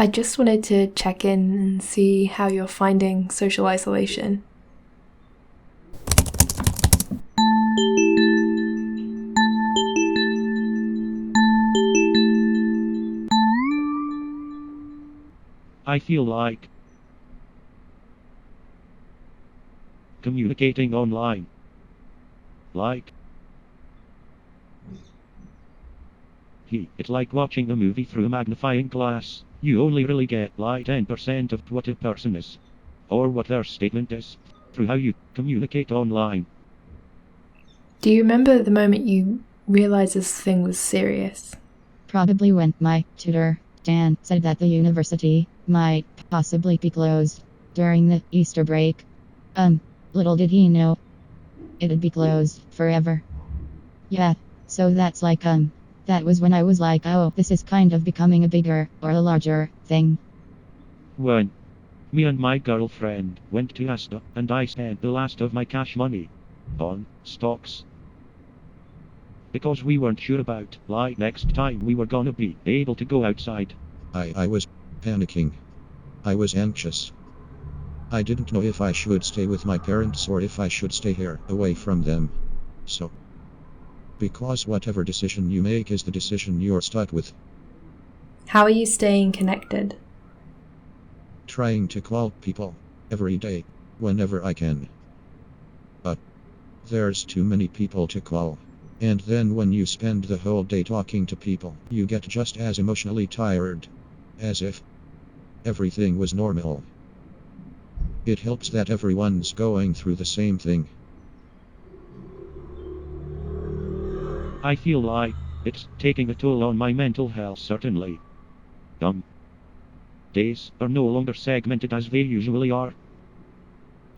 I just wanted to check in and see how you're finding social isolation. I feel like communicating online. Like it's like watching a movie through a magnifying glass. You only really get like 10% of what a person is, or what their statement is, through how you communicate online. Do you remember the moment you realized this thing was serious? Probably when my tutor, Dan, said that the university might possibly be closed during the Easter break. Little did he know it'd be closed forever. Yeah, so that was when I was like, oh, this is kind of becoming a bigger or a larger thing. When me and my girlfriend went to Asda, and I spent the last of my cash money on stocks. Because we weren't sure about, like, next time we were gonna be able to go outside. I was panicking. I was anxious. I didn't know if I should stay with my parents or if I should stay here, away from them. So, because whatever decision you make is the decision you're stuck with. How are you staying connected? Trying to call people every day, whenever I can. But there's too many people to call. And then when you spend the whole day talking to people, you get just as emotionally tired, as if everything was normal. It helps that everyone's going through the same thing. I feel like it's taking a toll on my mental health, certainly. Days are no longer segmented as they usually are.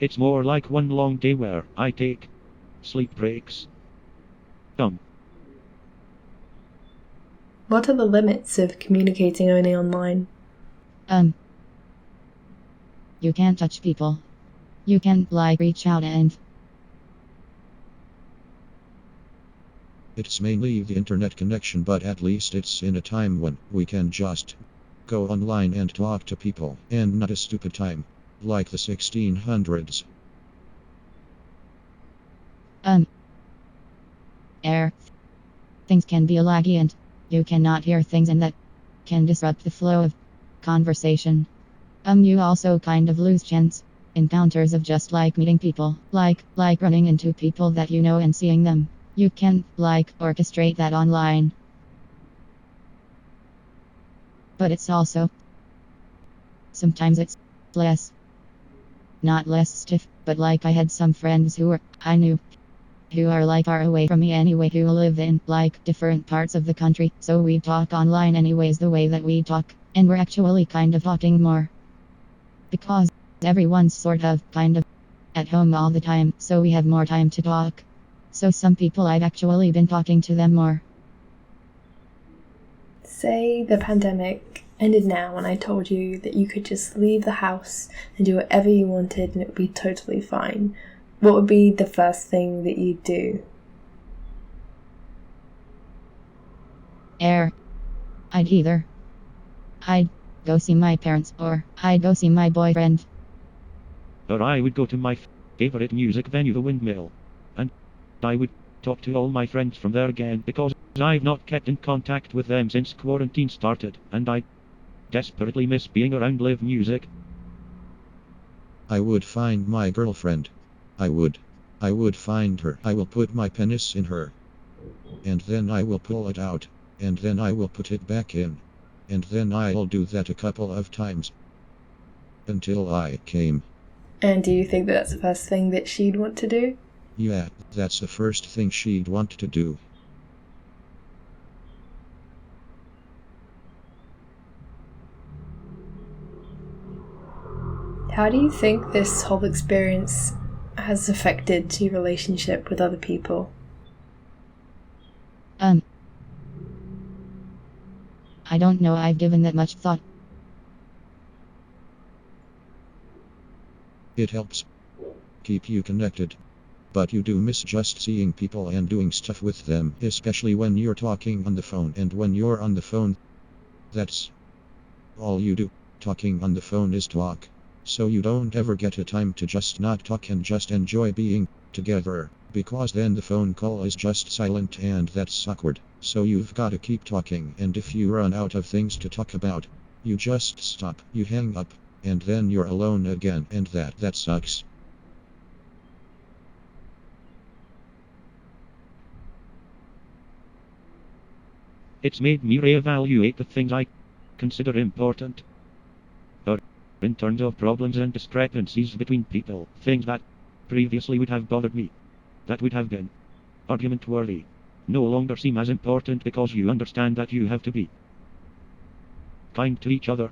It's more like one long day where I take sleep breaks. What are the limits of communicating only online? You can't touch people. You can, reach out and... It's mainly the internet connection, but at least it's in a time when we can just go online and talk to people, and not a stupid time, like the 1600s. Things can be laggy and you cannot hear things, and that can disrupt the flow of conversation. You also kind of lose chance encounters of just meeting people, like running into people that you know and seeing them. You can orchestrate that online. But it's also sometimes it's not less stiff, but I had some friends I knew who are far away from me anyway, who live in different parts of the country, so we talk online anyways the way that we talk, and we're actually kind of talking more. Because everyone's sort of kind of at home all the time, so we have more time to talk. So some people I've actually been talking to them more. Say the pandemic ended now and I told you that you could just leave the house and do whatever you wanted and it would be totally fine. What would be the first thing that you'd do? I'd go see my parents, or I'd go see my boyfriend. Or I would go to my favorite music venue, the Windmill. And I would talk to all my friends from there again, because I've not kept in contact with them since quarantine started, and I desperately miss being around live music. I would find my girlfriend. I would find her. I will put my penis in her. And then I will pull it out. And then I will put it back in. And then I'll do that a couple of times. Until I came. And do you think that that's the first thing that she'd want to do? Yeah, that's the first thing she'd want to do. How do you think this whole experience has affected your relationship with other people? I don't know, I've given that much thought. It helps keep you connected. But you do miss just seeing people and doing stuff with them, especially when you're talking on the phone. And when you're on the phone, that's All you do talking on the phone is talk. So you don't ever get a time to just not talk and just enjoy being together. Because then the phone call is just silent and that's awkward. So you've got to keep talking, and if you run out of things to talk about, you just stop, you hang up, and then you're alone again, and that sucks. It's made me reevaluate the things I consider important. But in terms of problems and discrepancies between people, things that previously would have bothered me, that would have been argument worthy, no longer seem as important because you understand that you have to be kind to each other.